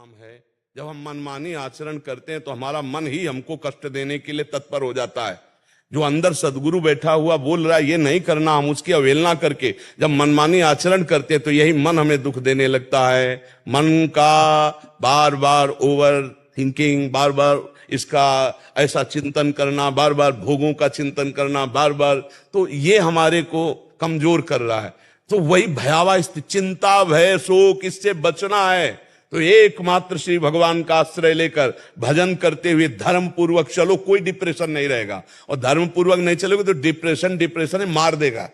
परिणाम है। जब हम मनमानी आचरण करते हैं तो हमारा मन ही हमको कष्ट देने के लिए तत्पर हो जाता है। जो अंदर सदगुरु बैठा हुआ बोल रहा है ये नहीं करना, हम उसकी अवहेलना करके जब मनमानी आचरण करते हैं तो यही मन हमें दुख देने लगता है। मन का बार बार ओवर थिंकिंग, बार बार इसका ऐसा चिंतन करना, बार बार भोगों का चिंतन करना, बार बार, तो ये हमारे को कमजोर कर रहा है। तो वही भयावह स्थिति, चिंता भय शोक, इससे बचना है तो एकमात्र श्री भगवान का आश्रय लेकर भजन करते हुए धर्म पूर्वक चलो, कोई डिप्रेशन नहीं रहेगा। और धर्म पूर्वक नहीं चलोगे तो डिप्रेशन मार देगा।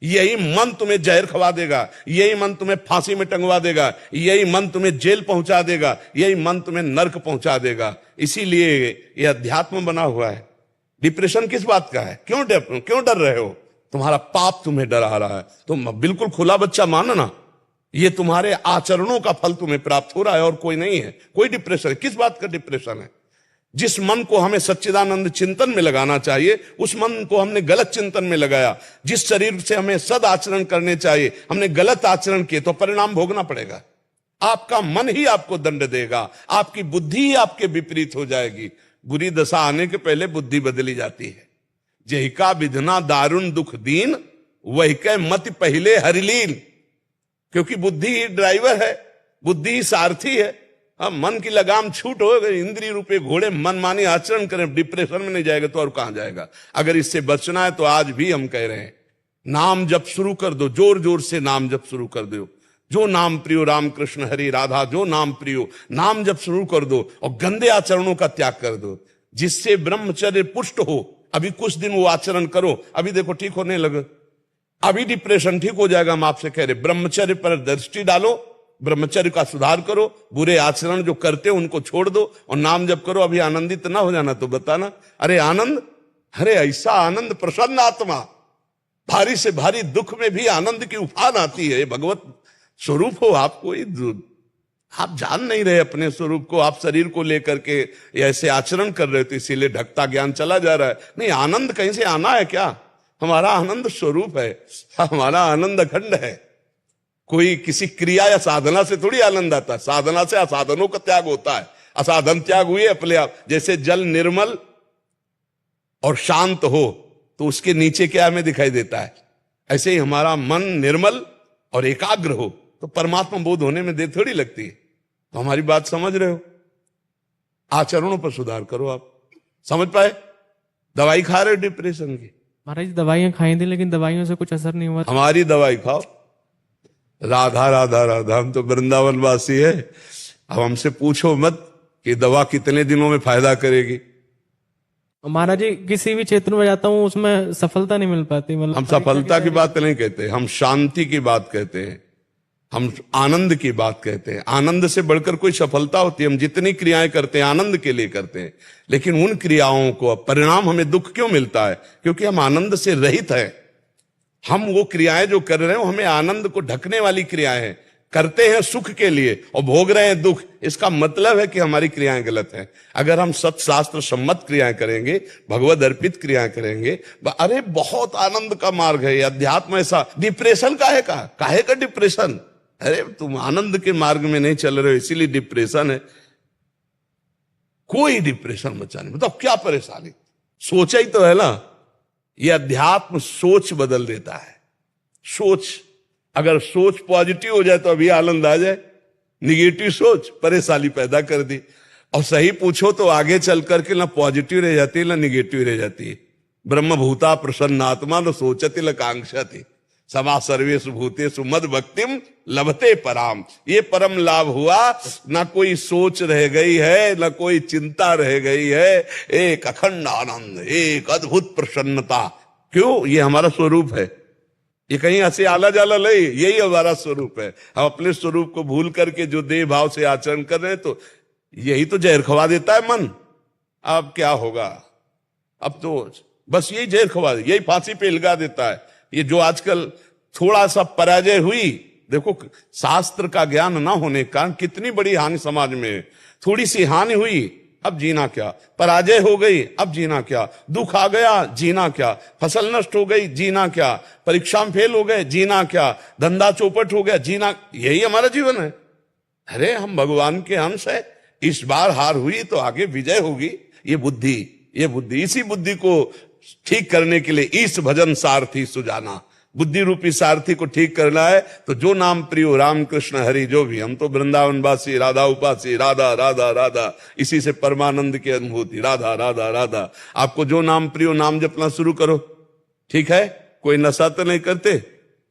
यही मन तुम्हें जहर खवा देगा, यही मन तुम्हें फांसी में टंगवा देगा, यही मन तुम्हें जेल पहुंचा देगा, यही मन तुम्हें नर्क पहुंचा देगा। इसीलिए यह अध्यात्म बना हुआ है। डिप्रेशन किस बात का है? क्यों डर रहे हो? तुम्हारा पाप तुम्हें डरा रहा है। तुम बिल्कुल खुला बच्चा मानो ना, ये तुम्हारे आचरणों का फल तुम्हें प्राप्त हो रहा है और कोई नहीं है। कोई डिप्रेशन है? किस बात का डिप्रेशन है? जिस मन को हमें सच्चिदानंद चिंतन में लगाना चाहिए उस मन को हमने गलत चिंतन में लगाया। जिस शरीर से हमें सद आचरण करने चाहिए हमने गलत आचरण किए तो परिणाम भोगना पड़ेगा। आपका मन ही आपको दंड देगा, आपकी बुद्धि ही आपके विपरीत हो जाएगी। बुरी दशा आने के पहले बुद्धि बदली जाती है। जही का विधना दारुण दुख दीन, वही के मत पहले हरिलीन। क्योंकि बुद्धि ही ड्राइवर है, बुद्धि ही सारथी है। हम मन की लगाम छूट हो गई, इंद्रिय रूपे घोड़े मनमानी आचरण करें, डिप्रेशन में नहीं जाएगा तो और कहां जाएगा। अगर इससे बचना है तो आज भी हम कह रहे हैं नाम जप शुरू कर दो, जोर जोर से नाम जप शुरू कर दो। जो नाम प्रियो राम कृष्ण हरि राधा, जो नाम प्रियो, नाम जप शुरू कर दो और गंदे आचरणों का त्याग कर दो, जिससे ब्रह्मचर्य पुष्ट हो। अभी कुछ दिन वो आचरण करो, अभी देखो ठीक होने लगे, अभी डिप्रेशन ठीक हो जाएगा। हम आपसे कह रहे ब्रह्मचर्य पर दृष्टि डालो, ब्रह्मचर्य का सुधार करो, बुरे आचरण जो करते हो उनको छोड़ दो और नाम जप करो। अभी आनंदित ना हो जाना तो बताना, अरे आनंद, अरे ऐसा आनंद, प्रसन्न आत्मा, भारी से भारी दुख में भी आनंद की उफान आती है। भगवत स्वरूप हो आपको, आप जान नहीं रहे अपने स्वरूप को, आप शरीर को लेकर के ऐसे आचरण कर रहे हो तो इसीलिए ढकता ज्ञान चला जा रहा है। नहीं, आनंद कहीं से आना है क्या? हमारा आनंद स्वरूप है, हमारा आनंद अखंड है। कोई किसी क्रिया या साधना से थोड़ी आनंद आता है, साधना से असाधनों का त्याग होता है। असाधन त्याग हुए अपने आप। जैसे जल निर्मल और शांत हो तो उसके नीचे क्या हमें दिखाई देता है, ऐसे ही हमारा मन निर्मल और एकाग्र हो तो परमात्मा बोध होने में देर थोड़ी लगती है। तो हमारी बात समझ रहे हो? आचरणों पर सुधार करो। आप समझ पाए? दवाई खा रहे हो डिप्रेशन की? महाराज दवाइयां खाई थी लेकिन दवाइयों से कुछ असर नहीं हुआ। हमारी दवाई खाओ, राधा राधा राधा। हम तो वृंदावन वासी है, अब हमसे पूछो मत कि दवा कितने दिनों में फायदा करेगी। महाराज जी किसी भी क्षेत्र में जाता हूँ उसमें सफलता नहीं मिल पाती। मतलब हम सफलता की बात नहीं कहते, हम शांति की बात कहते हैं, हम आनंद की बात कहते हैं। आनंद से बढ़कर कोई सफलता होती है? हम जितनी क्रियाएं करते हैं आनंद के लिए करते हैं, लेकिन उन क्रियाओं को परिणाम हमें दुख क्यों मिलता है? क्योंकि हम आनंद से रहित हैं। हम वो क्रियाएं जो कर रहे हो हमें आनंद को ढकने वाली क्रियाएं हैं, करते हैं सुख के लिए और भोग रहे हैं दुख। इसका मतलब है कि हमारी क्रियाएं गलत हैं। अगर हम सत्शास्त्र सम्मत क्रियाएं करेंगे, भगवद अर्पित क्रियाएं करेंगे, अरे बहुत आनंद का मार्ग है ये अध्यात्म। ऐसा डिप्रेशन काहे का डिप्रेशन? अरे तुम आनंद के मार्ग में नहीं चल रहे हो इसीलिए डिप्रेशन है। कोई डिप्रेशन बचा नहीं। बताओ क्या परेशानी? सोचा ही तो है ना। ये अध्यात्म सोच बदल देता है। सोच, अगर सोच पॉजिटिव हो जाए तो अभी आनंद आ जाए, निगेटिव सोच परेशानी पैदा कर दी। और सही पूछो तो आगे चल करके ना पॉजिटिव रह जाती है ना निगेटिव रह जाती है। ब्रह्म भूता प्रसन्नात्मा न सोचति ल कांक्षति समा सर्वेषु भूतेषु मद भक्तिम लभते पराम। ये परम लाभ हुआ, ना कोई सोच रह गई है ना कोई चिंता रह गई है। एक अखंड आनंद, एक अद्भुत प्रसन्नता। क्यों? ये हमारा स्वरूप है, ये कहीं ऐसे आला जाला नहीं, यही हमारा स्वरूप है। हम अपने स्वरूप को भूल करके जो देह भाव से आचरण कर रहे हैं तो यही तो जहर खवा देता है मन। अब क्या होगा? अब तो बस यही जहर खवा, यही फांसी पे लगा देता है। ये जो आजकल थोड़ा सा पराजय हुई, देखो शास्त्र का ज्ञान ना होने के कारण कितनी बड़ी हानि समाज में है। थोड़ी सी हानि हुई, अब जीना क्या? पराजय हो गई, अब जीना क्या? दुख आ गया, जीना क्या? फसल नष्ट हो गई, जीना क्या? परीक्षा में फेल हो गए, जीना क्या? धंधा चौपट हो गया, जीना। यही हमारा जीवन है। अरे हम भगवान के अंश है, इस बार हार हुई तो आगे विजय होगी। ये बुद्धि, इसी बुद्धि को ठीक करने के लिए ईश भजन सारथी सुजाना, बुद्धि रूपी सारथी को ठीक करना है। तो जो नाम प्रियो राम कृष्ण हरि जो भी, हम तो वृंदावन वासी, राधा उपासी, राधा राधा राधा, इसी से परमानंद की अनुभूति, राधा राधा राधा। आपको जो नाम प्रियो नाम जपना शुरू करो, ठीक है। कोई नशा तो नहीं करते,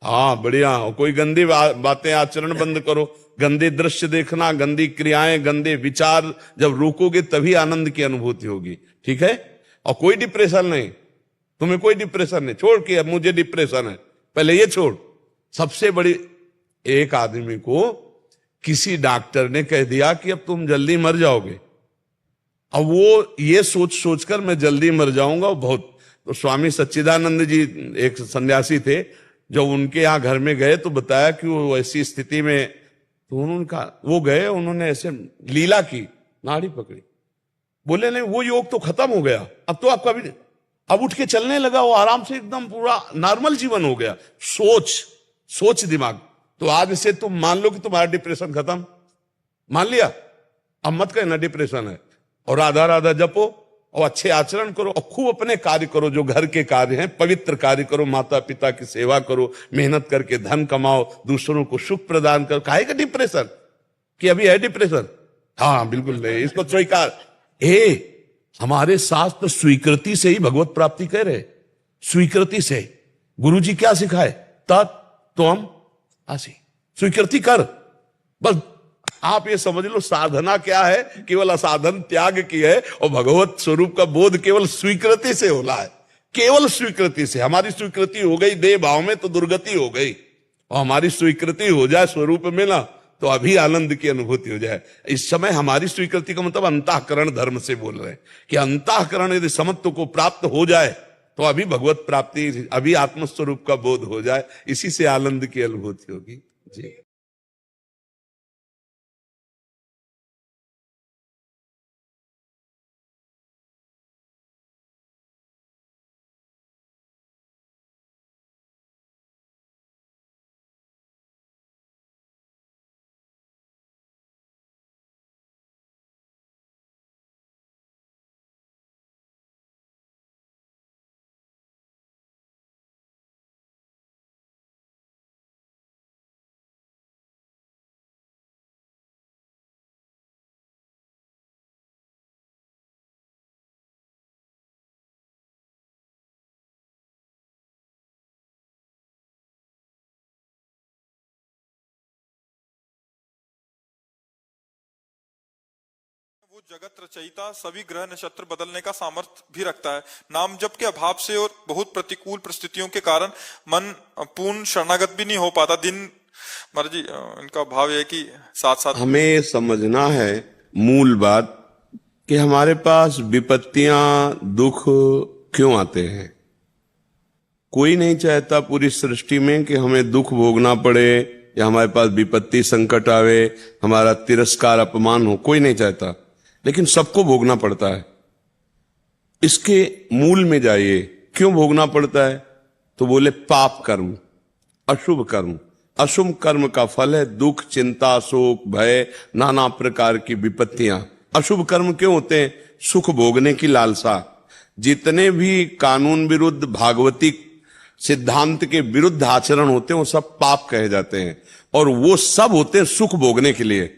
हाँ बढ़िया। कोई गंदी बातें आचरण बंद करो, गंदे दृश्य देखना, गंदी क्रियाएं, गंदे विचार जब रोकोगे तभी आनंद की अनुभूति होगी, ठीक है। और कोई डिप्रेशन नहीं, तुम्हें कोई डिप्रेशन नहीं, छोड़ के अब मुझे डिप्रेशन है, पहले ये छोड़। सबसे बड़ी, एक आदमी को किसी डॉक्टर ने कह दिया कि अब तुम जल्दी मर जाओगे। अब वो ये सोच सोचकर मैं जल्दी मर जाऊंगा बहुत। तो स्वामी सच्चिदानंद जी एक सन्यासी थे, जब उनके यहाँ घर में गए तो बताया कि वो ऐसी स्थिति में, तो उनका वो गए, उन्होंने ऐसे लीला की, नाड़ी पकड़ी, बोले नहीं वो योग तो खत्म हो गया, अब तो आपका भी, अब उठ के चलने लगा, वो आराम से एकदम पूरा नॉर्मल जीवन हो गया। सोच दिमाग। तो आज से तुम मान लो कि तुम्हारा डिप्रेशन खत्म, मान लिया, अब मत कहना डिप्रेशन है। और राधा राधा जपो और अच्छे आचरण करो और खूब अपने कार्य करो, जो घर के कार्य हैं, पवित्र कार्य करो, माता पिता की सेवा करो, मेहनत करके धन कमाओ, दूसरों को सुख प्रदान करो। काहे का डिप्रेशन कि अभी है डिप्रेशन? हाँ बिल्कुल नहीं, इसको स्वीकार। हमारे शास्त्र स्वीकृति से ही भगवत प्राप्ति कह रहे, स्वीकृति से। गुरुजी क्या सिखाए? तत्त्वम आसी, स्वीकृति कर। बस आप ये समझ लो साधना क्या है, केवल असाधन त्याग की है, और भगवत स्वरूप का बोध केवल स्वीकृति से होला है, केवल स्वीकृति से। हमारी स्वीकृति हो गई देह भाव में तो दुर्गति हो गई, और हमारी स्वीकृति हो जाए स्वरूप में ना, तो अभी आनंद की अनुभूति हो जाए। इस समय हमारी स्वीकृति का मतलब अंतःकरण धर्म से बोल रहे हैं कि अंतःकरण यदि समत्व को प्राप्त हो जाए तो अभी भगवत प्राप्ति, अभी आत्मस्वरूप का बोध हो जाए, इसी से आनंद की अनुभूति होगी जी। वो जगत रचयिता सभी ग्रह नक्षत्र बदलने का सामर्थ्य भी रखता है। नाम जप के अभाव से और बहुत प्रतिकूल परिस्थितियों के कारण मन पूर्ण शरणागत भी नहीं हो पाता। दिन मर्जी इनका भाव है कि साथ साथ हमें समझना है मूल बात कि हमारे पास विपत्तियां, दुख क्यों आते हैं। कोई नहीं चाहता पूरी सृष्टि में कि हमें दुख भोगना पड़े या हमारे पास विपत्ति संकट आवे, हमारा तिरस्कार अपमान हो, कोई नहीं चाहता, लेकिन सबको भोगना पड़ता है। इसके मूल में जाइए, क्यों भोगना पड़ता है? तो बोले पाप कर्म, अशुभ कर्म। अशुभ कर्म का फल है दुख, चिंता, शोक, भय, नाना प्रकार की विपत्तियां। अशुभ कर्म क्यों होते हैं? सुख भोगने की लालसा। जितने भी कानून विरुद्ध, भागवतिक सिद्धांत के विरुद्ध आचरण होते हैं वो सब पाप कहे जाते हैं, और वो सब होते हैं सुख भोगने के लिए,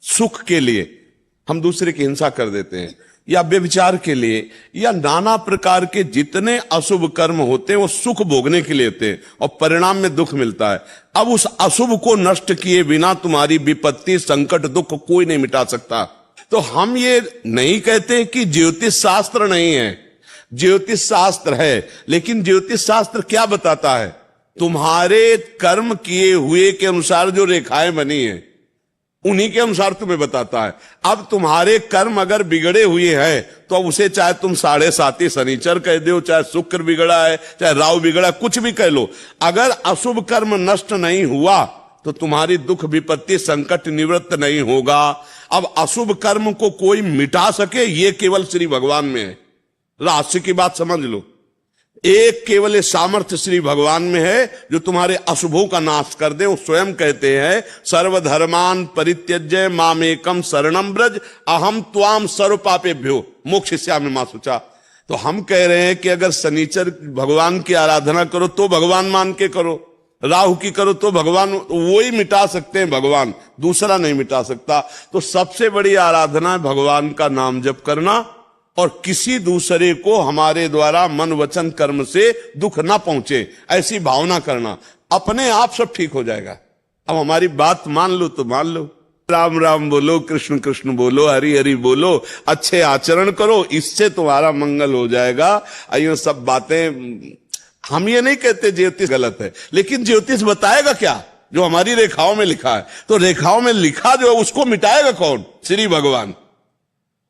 सुख के लिए। हम दूसरे की हिंसा कर देते हैं, या व्यभिचार के लिए, या नाना प्रकार के जितने अशुभ कर्म होते हैं वो सुख भोगने के लिए होते हैं, और परिणाम में दुख मिलता है। अब उस अशुभ को नष्ट किए बिना तुम्हारी विपत्ति, संकट, दुख कोई नहीं मिटा सकता। तो हम ये नहीं कहते कि ज्योतिष शास्त्र नहीं है, ज्योतिष शास्त्र है, लेकिन ज्योतिष शास्त्र क्या बताता है? तुम्हारे कर्म किए हुए के अनुसार जो रेखाएं बनी हैं उन्हीं के अनुसार तुम्हें बताता है। अब तुम्हारे कर्म अगर बिगड़े हुए हैं तो अब उसे चाहे तुम 7.5 शनिचर कह दो, चाहे शुक्र बिगड़ा है, चाहे राहु बिगड़ा, कुछ भी कह लो, अगर अशुभ कर्म नष्ट नहीं हुआ तो तुम्हारी दुख, विपत्ति, संकट निवृत्त नहीं होगा। अब अशुभ कर्म को कोई मिटा सके ये केवल श्री भगवान में है। रहस्य की बात समझ लो, एक केवल सामर्थ्य श्री भगवान में है जो तुम्हारे अशुभों का नाश कर दे। वो स्वयं कहते हैं सर्वधर्मान परित्यज्य मामेकम शरणम ब्रज अहम त्वाम सर्व पापेभ्यो मोक्षयिष्यामि मा शुचा। तो हम कह रहे हैं कि अगर शनिचर भगवान की आराधना करो तो भगवान मान के करो, राहु की करो तो भगवान, वो ही मिटा सकते हैं भगवान, दूसरा नहीं मिटा सकता। तो सबसे बड़ी आराधना है भगवान का नाम जप करना और किसी दूसरे को हमारे द्वारा मन वचन कर्म से दुख ना पहुंचे ऐसी भावना करना। अपने आप सब ठीक हो जाएगा। अब हमारी बात मान लो तो मान लो, राम राम बोलो, कृष्ण कृष्ण बोलो, हरि हरि बोलो, अच्छे आचरण करो, इससे तुम्हारा मंगल हो जाएगा। ये सब बातें हम ये नहीं कहते ज्योतिष गलत है, लेकिन ज्योतिष बताएगा क्या जो हमारी रेखाओं में लिखा है। तो रेखाओं में लिखा जो है उसको मिटाएगा कौन? श्री भगवान।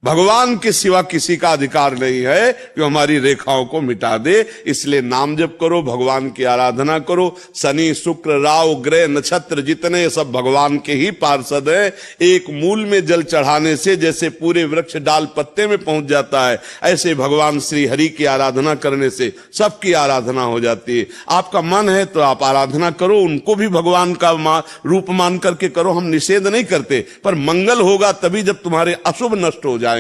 भगवान के सिवा किसी का अधिकार नहीं है जो हमारी रेखाओं को मिटा दे। इसलिए नाम जप करो, भगवान की आराधना करो। शनि शुक्र राहु ग्रह नक्षत्र जितने सब भगवान के ही पार्षद हैं। एक मूल में जल चढ़ाने से जैसे पूरे वृक्ष डाल पत्ते में पहुंच जाता है, ऐसे भगवान श्री हरि की आराधना करने से सबकी आराधना हो जाती है। आपका मन है तो आप आराधना करो, उनको भी भगवान का रूप मान करके करो, हम निषेध नहीं करते। पर मंगल होगा तभी जब तुम्हारे अशुभ नष्ट हो जाएंगे,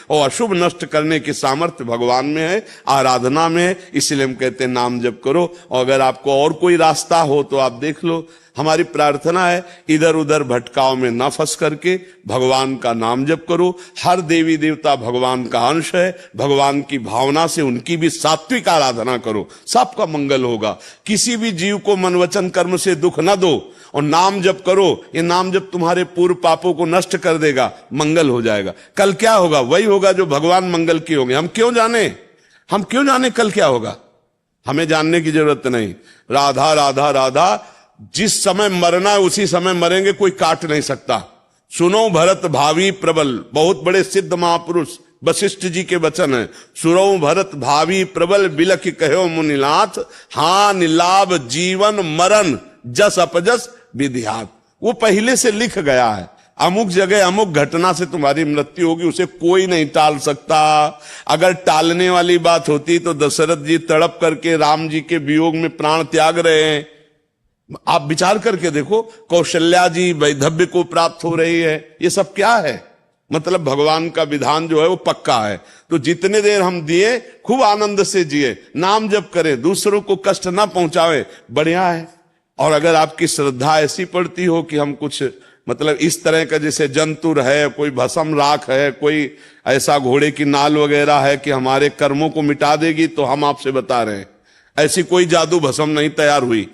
और अशुभ नष्ट करने की सामर्थ्य भगवान में है, आराधना में है। इसलिए हम कहते हैं नाम जप करो। और अगर आपको और कोई रास्ता हो तो आप देख लो। हमारी प्रार्थना है इधर उधर भटकाव में ना फंस करके भगवान का नाम जप करो। हर देवी देवता भगवान का अंश है, भगवान की भावना से उनकी भी सात्विक आराधना करो, सबका मंगल होगा। किसी भी जीव को मन वचन कर्म से दुख न दो और नाम जप करो। ये नाम जप तुम्हारे पूर्व पापों को नष्ट कर देगा, मंगल हो जाएगा। कल क्या होगा? वही होगा जो भगवान मंगल की होंगे। हम क्यों जाने कल क्या होगा? हमें जानने की जरूरत नहीं। राधा राधा राधा, जिस समय मरना है उसी समय मरेंगे, कोई काट नहीं सकता। सुनो भरत भावी प्रबल, बहुत बड़े सिद्ध महापुरुष वशिष्ठ जी के वचन है। सुनो भरत भावी प्रबल बिलख कहो मुनिनाथ, हाँ निलाभ जीवन मरण जस अपजस विधियात। वो पहले से लिख गया है, अमुक जगह अमुक घटना से तुम्हारी मृत्यु होगी, उसे कोई नहीं टाल सकता। अगर टालने वाली बात होती तो दशरथ जी तड़प करके राम जी के वियोग में प्राण त्याग रहे हैं। आप विचार करके देखो, कौशल्या जी वैधव्य को प्राप्त हो रही है। ये सब क्या है? मतलब भगवान का विधान जो है वो पक्का है। तो जितने देर हम दिए खूब आनंद से जिए, नाम जप करें, दूसरों को कष्ट ना पहुंचावे, बढ़िया है। और अगर आपकी श्रद्धा ऐसी पड़ती हो कि हम कुछ मतलब इस तरह का, जैसे जंतुर है, कोई भस्म राख है, कोई ऐसा घोड़े की नाल वगैरह है कि हमारे कर्मों को मिटा देगी, तो हम आपसे बता रहे हैं ऐसी कोई जादू भस्म नहीं तैयार हुई।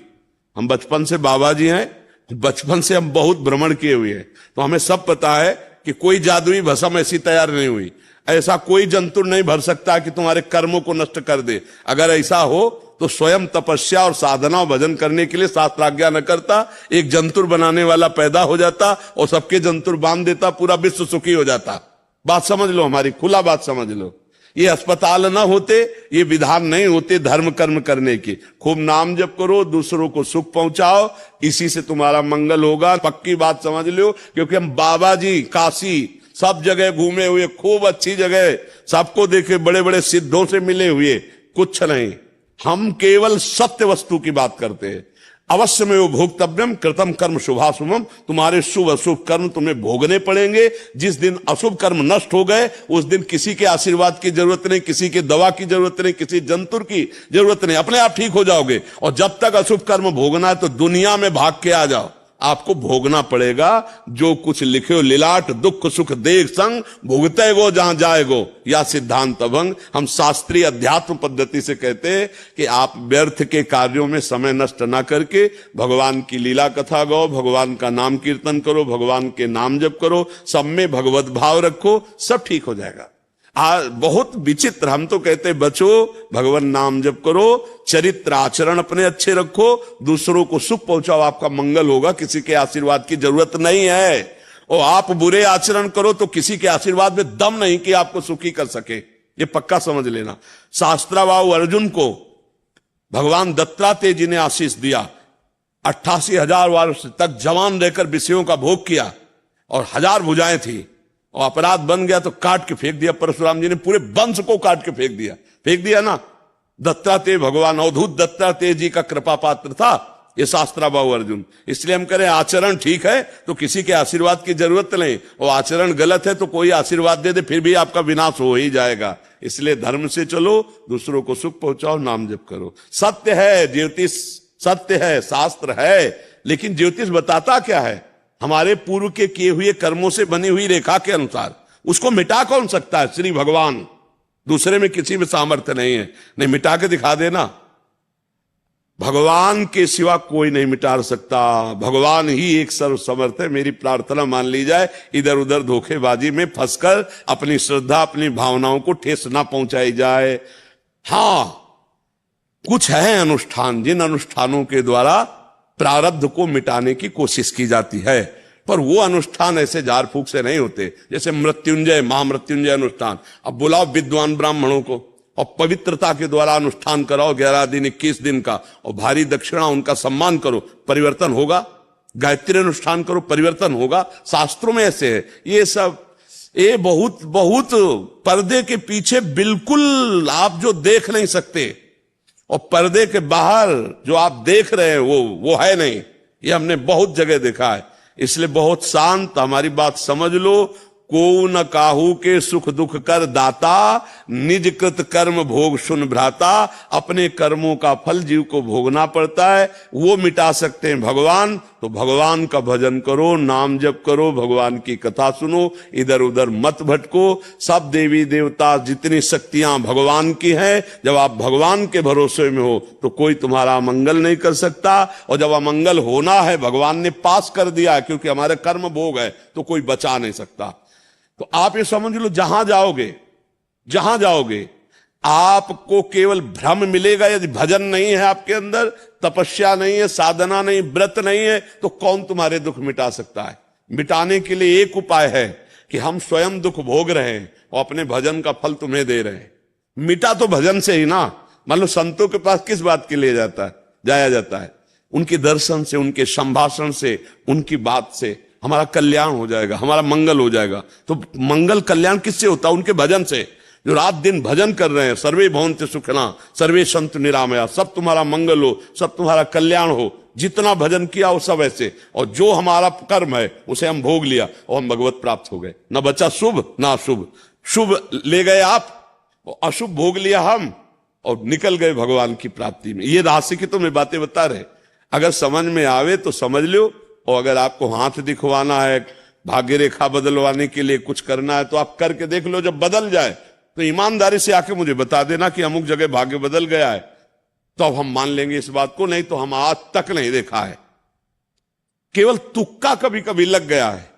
हम बचपन से बाबा जी हैं, बचपन से हम बहुत भ्रमण किए हुए हैं, तो हमें सब पता है कि कोई जादुई भस्म ऐसी तैयार नहीं हुई। ऐसा कोई जंतुर नहीं भर सकता कि तुम्हारे कर्मों को नष्ट कर दे। अगर ऐसा हो तो स्वयं तपस्या और साधना और भजन करने के लिए शास्त्राज्ञा न करता, एक जंतुर बनाने वाला पैदा हो जाता और सबके जंतुर बांध देता, पूरा विश्व सुखी हो जाता। बात समझ लो, हमारी खुला बात समझ लो। ये अस्पताल ना होते, ये विधान नहीं होते धर्म कर्म करने की। खूब नाम जप करो, दूसरों को सुख पहुंचाओ, इसी से तुम्हारा मंगल होगा। पक्की बात समझ लो, क्योंकि हम बाबा जी काशी सब जगह घूमे हुए, खूब अच्छी जगह, सबको देखे, बड़े बड़े सिद्धों से मिले हुए, कुछ नहीं। हम केवल सत्य वस्तु की बात करते हैं। अवश्य में वो भोक्तव्यम कृतम कर्म शुभाशुभम, तुम्हारे शुभ अशुभ कर्म तुम्हें भोगने पड़ेंगे। जिस दिन अशुभ कर्म नष्ट हो गए उस दिन किसी के आशीर्वाद की जरूरत नहीं, किसी के दवा की जरूरत नहीं, किसी जंतुर की जरूरत नहीं, अपने आप ठीक हो जाओगे। और जब तक अशुभ कर्म भोगना है तो दुनिया में भाग के आ जाओ, आपको भोगना पड़ेगा जो कुछ लिखे हो लिलाट, दुख सुख देख संग भोगते गो जहां जाएगो, या सिद्धांत भंग। हम शास्त्रीय अध्यात्म पद्धति से कहते हैं कि आप व्यर्थ के कार्यों में समय नष्ट ना करके भगवान की लीला कथा गाओ, भगवान का नाम कीर्तन करो, भगवान के नाम जप करो, सब में भगवत भाव रखो, सब ठीक हो जाएगा। बहुत विचित्र, हम तो कहते बचो, भगवान नाम जप करो, चरित्र आचरण अपने अच्छे रखो, दूसरों को सुख पहुंचाओ, आपका मंगल होगा। किसी के आशीर्वाद की जरूरत नहीं है। और आप बुरे आचरण करो तो किसी के आशीर्वाद में दम नहीं कि आपको सुखी कर सके, ये पक्का समझ लेना। शास्त्राबाहु अर्जुन को भगवान दत्तात्रेय जी ने आशीष दिया। 88,000 वर्ष तक जवान रहकर विषयों का भोग किया और 1000 भुजाएं थी, और अपराध बन गया तो काट के फेंक दिया। परशुराम जी ने पूरे वंश को काट के फेंक दिया ना। दत्तात्रेय भगवान अवधूत दत्तात्रेय जी का कृपा पात्र था ये शास्त्राबाहु अर्जुन। इसलिए हम करें आचरण ठीक है तो किसी के आशीर्वाद की जरूरत नहीं, और आचरण गलत है तो कोई आशीर्वाद दे दे फिर भी आपका विनाश हो ही जाएगा। इसलिए धर्म से चलो, दूसरों को सुख पहुंचाओ, नाम जप करो। सत्य है ज्योतिष, सत्य है, शास्त्र है, लेकिन ज्योतिष बताता क्या है? हमारे पूर्व के किए हुए कर्मों से बनी हुई रेखा के अनुसार। उसको मिटा कौन सकता है? श्री भगवान। दूसरे में किसी में सामर्थ्य नहीं है। नहीं, मिटा के दिखा देना। भगवान के सिवा कोई नहीं मिटा सकता। भगवान ही एक सर्वसमर्थ है। मेरी प्रार्थना मान ली जाए, इधर उधर धोखेबाजी में फंसकर अपनी श्रद्धा, अपनी भावनाओं को ठेस ना पहुंचाई जाए। हां, कुछ है अनुष्ठान, जिन अनुष्ठानों के द्वारा प्रारब्ध को मिटाने की कोशिश की जाती है, पर वो अनुष्ठान ऐसे झाड़ फूक से नहीं होते। जैसे मृत्युंजय, महामृत्युंजय अनुष्ठान। अब बुलाओ विद्वान ब्राह्मणों को और पवित्रता के द्वारा अनुष्ठान कराओ 11 दिन 21 दिन का, और भारी दक्षिणा, उनका सम्मान करो, परिवर्तन होगा। गायत्री अनुष्ठान करो, परिवर्तन होगा। शास्त्रों में ऐसे है। ये सब ये बहुत बहुत पर्दे के पीछे बिल्कुल आप जो देख नहीं सकते, और पर्दे के बाहर जो आप देख रहे हैं वो है नहीं। ये हमने बहुत जगह देखा है। इसलिए बहुत शांत हमारी बात समझ लो। को न काहू के सुख दुख कर दाता, निज कृत कर्म भोग सुन भ्राता। अपने कर्मों का फल जीव को भोगना पड़ता है, वो मिटा सकते हैं भगवान। तो भगवान का भजन करो, नाम जप करो, भगवान की कथा सुनो, इधर उधर मत भटको। सब देवी देवता जितनी शक्तियां भगवान की हैं, जब आप भगवान के भरोसे में हो तो कोई तुम्हारा अमंगल नहीं कर सकता। और जब अमंगल होना है, भगवान ने पास कर दिया है, क्योंकि हमारे कर्म भोग है, तो कोई बचा नहीं सकता। तो आप ये समझ लो, जहां जाओगे आपको केवल भ्रम मिलेगा। यदि भजन नहीं है आपके अंदर, तपस्या नहीं है, साधना नहीं, व्रत नहीं है, तो कौन तुम्हारे दुख मिटा सकता है? मिटाने के लिए एक उपाय है कि हम स्वयं दुख भोग रहे हैं और अपने भजन का फल तुम्हें दे रहे हैं। मिटा तो भजन से ही ना। मान लो संतों के पास किस बात के लिए जाया जाता है? उनके दर्शन से, उनके संभाषण से, उनकी बात से हमारा कल्याण हो जाएगा, हमारा मंगल हो जाएगा। तो मंगल कल्याण किससे होता है? उनके भजन से। जो रात दिन भजन कर रहे हैं, सर्वे भवन्ति सुखिनः सर्वे सन्तु निरामया, सब तुम्हारा मंगल हो, सब तुम्हारा कल्याण हो। जितना भजन किया वो सब ऐसे। और जो हमारा कर्म है उसे हम भोग लिया और हम भगवत प्राप्त हो गए। न बचा शुभ ना अशुभ। शुभ ले गए आप और अशुभ भोग लिया हम, और निकल गए भगवान की प्राप्ति में। ये राशि की तो मैं बातें बता रहे। अगर समझ में आवे तो समझ लो, और अगर आपको हाथ दिखवाना है, भाग्य रेखा बदलवाने के लिए कुछ करना है, तो आप करके देख लो। जब बदल जाए तो ईमानदारी से आके मुझे बता देना कि अमुक जगह भाग्य बदल गया है, तो अब हम मान लेंगे इस बात को। नहीं तो हम आज तक नहीं देखा है, केवल तुक्का कभी कभी लग गया है।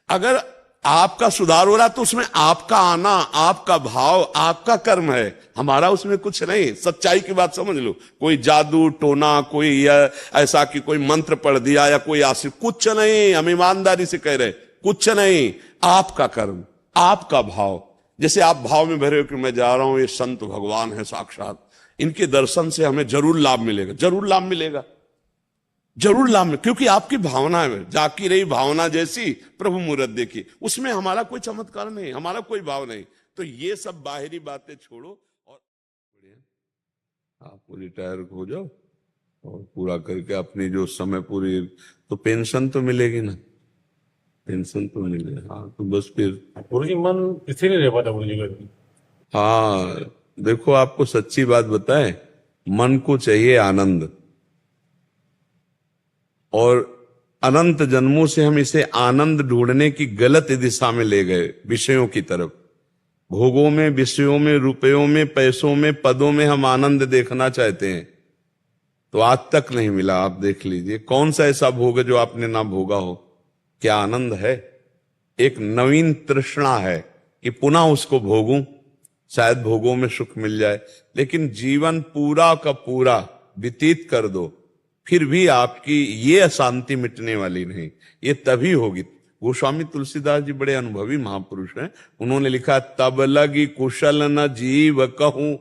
अगर आपका सुधार हो रहा तो उसमें आपका आना, आपका भाव, आपका कर्म है, हमारा उसमें कुछ नहीं। सच्चाई की बात समझ लो। कोई जादू टोना, कोई ऐसा कि कोई मंत्र पढ़ दिया या कोई आशीष, कुछ नहीं। हम ईमानदारी से कह रहे, कुछ नहीं। आपका कर्म, आपका भाव। जैसे आप भाव में भरे हो कि मैं जा रहा हूं, ये संत भगवान है साक्षात, इनके दर्शन से हमें जरूर लाभ मिलेगा, जरूर लाभ मिलेगा, जरूर लाभ में। क्योंकि आपकी भावना है, जाकी रही भावना जैसी प्रभु मूरत देखी। उसमें हमारा कोई चमत्कार नहीं, हमारा कोई भाव नहीं। तो ये सब बाहरी बातें छोड़ो और आप रिटायर हो जाओ और पूरा करके अपनी जो समय पूरी, तो पेंशन तो मिलेगी ना, पेंशन तो मिलेगी। हाँ, तो बस फिर गुरुजी मन स्थिर नहीं रह पाता गुरुजी का। हाँ, देखो आपको सच्ची बात बताएं, मन को चाहिए आनंद, और अनंत जन्मों से हम इसे आनंद ढूंढने की गलत दिशा में ले गए, विषयों की तरफ। भोगों में, विषयों में, रुपयों में, पैसों में, पदों में हम आनंद देखना चाहते हैं, तो आज तक नहीं मिला। आप देख लीजिए कौन सा ऐसा भोग है जो आपने ना भोगा हो। क्या आनंद है? एक नवीन तृष्णा है कि पुनः उसको भोगूं, शायद भोगों में सुख मिल जाए। लेकिन जीवन पूरा का पूरा व्यतीत कर दो, फिर भी आपकी ये अशांति मिटने वाली नहीं। ये तभी होगी। गोस्वामी तुलसीदास जी बड़े अनुभवी महापुरुष हैं। उन्होंने लिखा, तब लगी कुशल न जीव कहूं,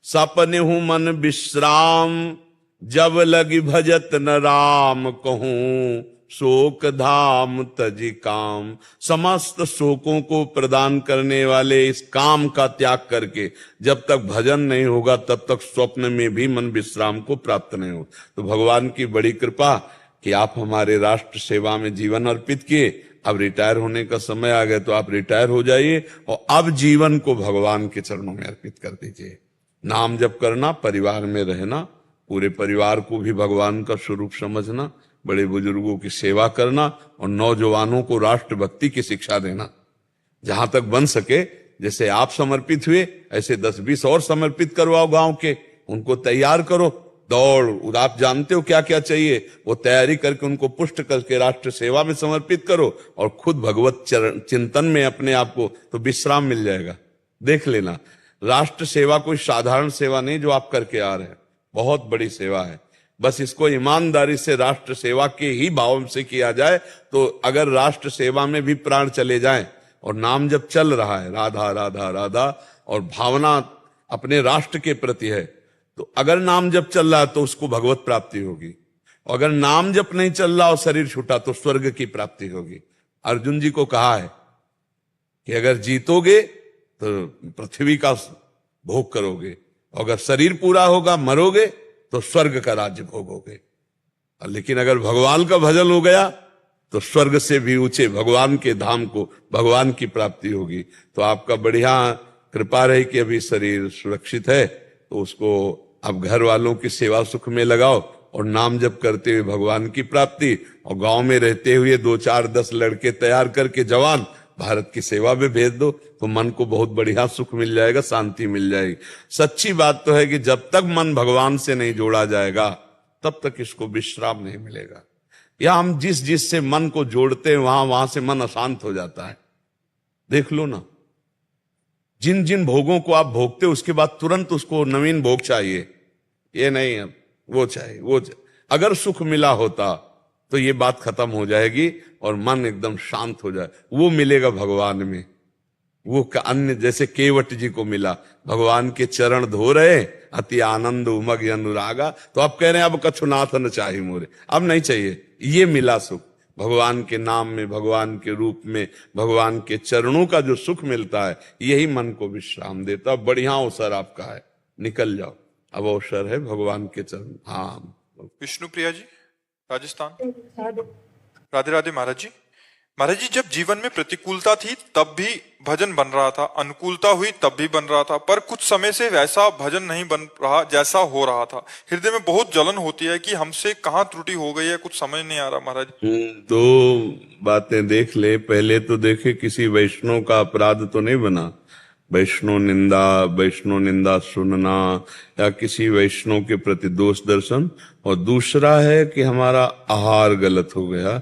सपने हूं मन विश्राम, जब लगी भजत न राम कहूं, शोक धाम तजि काम। समस्त शोकों को प्रदान करने वाले इस काम का त्याग करके जब तक भजन नहीं होगा तब तक स्वप्न में भी मन विश्राम को प्राप्त नहीं हो। तो भगवान की बड़ी कृपा कि आप हमारे राष्ट्र सेवा में जीवन अर्पित किए। अब रिटायर होने का समय आ गया तो आप रिटायर हो जाइए और अब जीवन को भगवान के चरणों में अर्पित कर दीजिए। नाम जप करना, परिवार में रहना, पूरे परिवार को भी भगवान का स्वरूप समझना, बड़े बुजुर्गों की सेवा करना और नौजवानों को राष्ट्रभक्ति की शिक्षा देना। जहां तक बन सके, जैसे आप समर्पित हुए ऐसे 10-20 और समर्पित करवाओ गांव के, उनको तैयार करो। दौड़, आप जानते हो क्या क्या चाहिए, वो तैयारी करके उनको पुष्ट करके राष्ट्र सेवा में समर्पित करो और खुद भगवत चिंतन में अपने आप को, तो विश्राम मिल जाएगा। देख लेना, राष्ट्र सेवा कोई साधारण सेवा नहीं जो आप करके आ रहे हैं, बहुत बड़ी सेवा है। बस इसको ईमानदारी से राष्ट्र सेवा के ही भाव से किया जाए तो अगर राष्ट्र सेवा में भी प्राण चले जाएं और नाम जब चल रहा है राधा राधा राधा और भावना अपने राष्ट्र के प्रति है, तो अगर नाम जप चल रहा है तो उसको भगवत प्राप्ति होगी। और अगर नाम जप नहीं चल रहा और शरीर छूटा तो स्वर्ग की प्राप्ति होगी। अर्जुन जी को कहा है कि अगर जीतोगे तो पृथ्वी का भोग करोगे, और अगर शरीर पूरा होगा, मरोगे तो स्वर्ग का राज्य भोगोगे। लेकिन अगर भगवान का भजन हो गया तो स्वर्ग से भी ऊंचे भगवान के धाम को, भगवान की प्राप्ति होगी। तो आपका बढ़िया कृपा रही कि अभी शरीर सुरक्षित है तो उसको अब घर वालों की सेवा सुख में लगाओ और नाम जप करते हुए भगवान की प्राप्ति, और गांव में रहते हुए 2-4-10 लड़के तैयार करके जवान भारत की सेवा में भेज दो तो मन को बहुत बढ़िया सुख मिल जाएगा, शांति मिल जाएगी। सच्ची बात तो है कि जब तक मन भगवान से नहीं जोड़ा जाएगा तब तक इसको विश्राम नहीं मिलेगा। या हम जिस से मन को जोड़ते हैं वहां से मन अशांत हो जाता है। देख लो ना, जिन जिन भोगों को आप भोगते हो उसके बाद तुरंत उसको नवीन भोग चाहिए, ये नहीं है वो चाहिए। अगर सुख मिला होता तो ये बात खत्म हो जाएगी और मन एकदम शांत हो जाए। वो मिलेगा भगवान में, वो अन्य जैसे केवट जी को मिला, भगवान के चरण धो रहे, अति आनंद उमग अनुरागा, तो आप कह रहे हैं अब कछुनाथ न चाहिए मोरे, अब नहीं चाहिए। ये मिला सुख भगवान के नाम में, भगवान के रूप में, भगवान के चरणों का जो सुख मिलता है, यही मन को विश्राम देता। बढ़िया अवसर आपका है, निकल जाओ, अब अवसर है भगवान के चरण। हाँ, विष्णु प्रिया जी, राजस्थान। राधे राधे महाराज जी। महाराज जी, जब जीवन में प्रतिकूलता थी तब भी भजन बन रहा था, अनुकूलता हुई तब भी बन रहा था, पर कुछ समय से वैसा भजन नहीं बन रहा जैसा हो रहा था। हृदय में बहुत जलन होती है कि हमसे कहाँ त्रुटि हो गई है, कुछ समझ नहीं आ रहा महाराज। दो बातें देख ले। पहले तो देखे किसी वैष्णव का अपराध तो नहीं बना, वैष्णव निंदा सुनना या किसी वैष्णव के प्रति दोष दर्शन। और दूसरा है कि हमारा आहार गलत हो गया।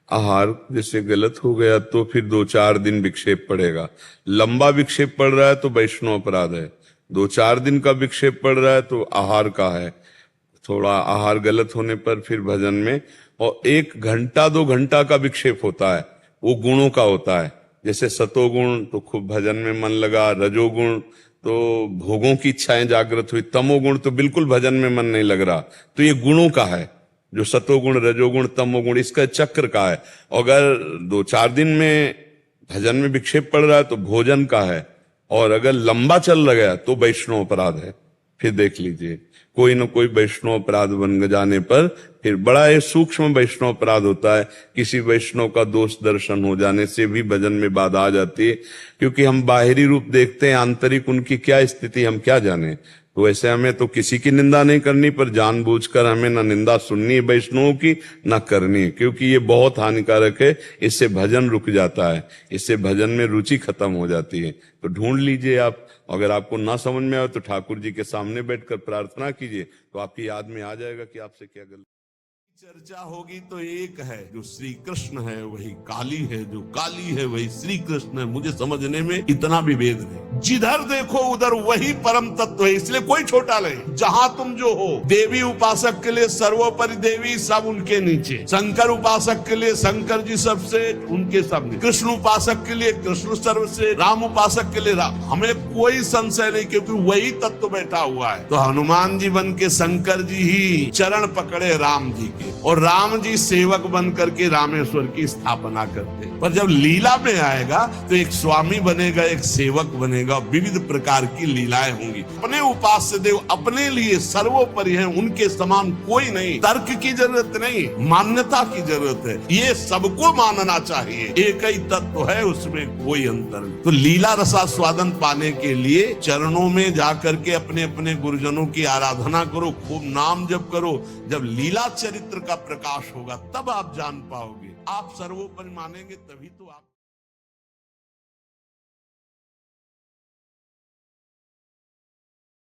आहार जैसे गलत हो गया तो फिर 2-4 दिन विक्षेप पड़ेगा। लंबा विक्षेप पड़ रहा है तो वैष्णव अपराध है, 2-4 दिन का विक्षेप पड़ रहा है तो आहार का है। थोड़ा आहार गलत होने पर फिर भजन में, और 1 घंटा 2 घंटा का विक्षेप होता है वो गुणों का होता है। जैसे सतोगुण तो खूब भजन में मन लगा, रजोगुण तो भोगों की इच्छाएं जागृत हुई, तमोगुण तो बिल्कुल भजन में मन नहीं लग रहा। तो ये गुणों का है, जो सतोगुण रजोगुण तमोगुण, इसका चक्र का है। अगर 2-4 दिन में भजन में विक्षेप पड़ रहा है तो भोजन का है, और अगर लंबा चल गया तो वैष्णव अपराध है। फिर देख लीजिए, कोई न कोई वैष्णव अपराध बन जाने पर फिर बड़ा ये सूक्ष्म वैष्णव अपराध होता है। किसी वैष्णव का दोष दर्शन हो जाने से भी भजन में बाधा आ जाती है, क्योंकि हम बाहरी रूप देखते हैं, आंतरिक उनकी क्या स्थिति हम क्या जाने। तो ऐसे हमें तो किसी की निंदा नहीं करनी, पर जानबूझकर हमें ना निंदा सुननी है वैष्णवों की ना करनी है, क्योंकि ये बहुत हानिकारक है। इससे भजन रुक जाता है, इससे भजन में रुचि खत्म हो जाती है। तो ढूंढ लीजिए आप, अगर आपको ना समझ में आए तो ठाकुर जी के सामने बैठकर प्रार्थना कीजिए, तो आपकी याद में आ जाएगा कि आपसे क्या गलती। चर्चा होगी तो एक है, जो श्री कृष्ण है वही काली है, जो काली है वही श्री कृष्ण है। मुझे समझने में इतना भी भेद नहीं। जिधर देखो उधर वही परम तत्व है, इसलिए कोई छोटा नहीं। जहां तुम जो हो, देवी उपासक के लिए सर्वोपरि देवी, सब उनके नीचे। शंकर उपासक के लिए शंकर जी सबसे, उनके सब नीचे। कृष्ण उपासक के लिए कृष्ण सर्वश्रेष्ठ, राम उपासक के लिए राम। हमें कोई संशय नहीं, क्योंकि वही तत्व बैठा हुआ है। तो हनुमान जी बन के शंकर जी ही चरण पकड़े राम जी के, और राम जी सेवक बन करके रामेश्वर की स्थापना करते। पर जब लीला में आएगा तो एक स्वामी बनेगा, एक सेवक बनेगा, विविध प्रकार की लीलाएं होंगी। अपने उपास्य देव अपने लिए सर्वोपरि हैं, उनके समान कोई नहीं। तर्क की जरूरत नहीं, मान्यता की जरूरत है। ये सबको मानना चाहिए, एक ही तत्व है, उसमें कोई अंतर नहीं। तो लीला रसास्वादन पाने के लिए चरणों में जाकर के अपने अपने गुरुजनों की आराधना करो, खूब नाम जप करो। जब लीला चरित्र का प्रकाश होगा तब आप जान पाओगे। आप सर्वोपरि मानेंगे तभी तो आप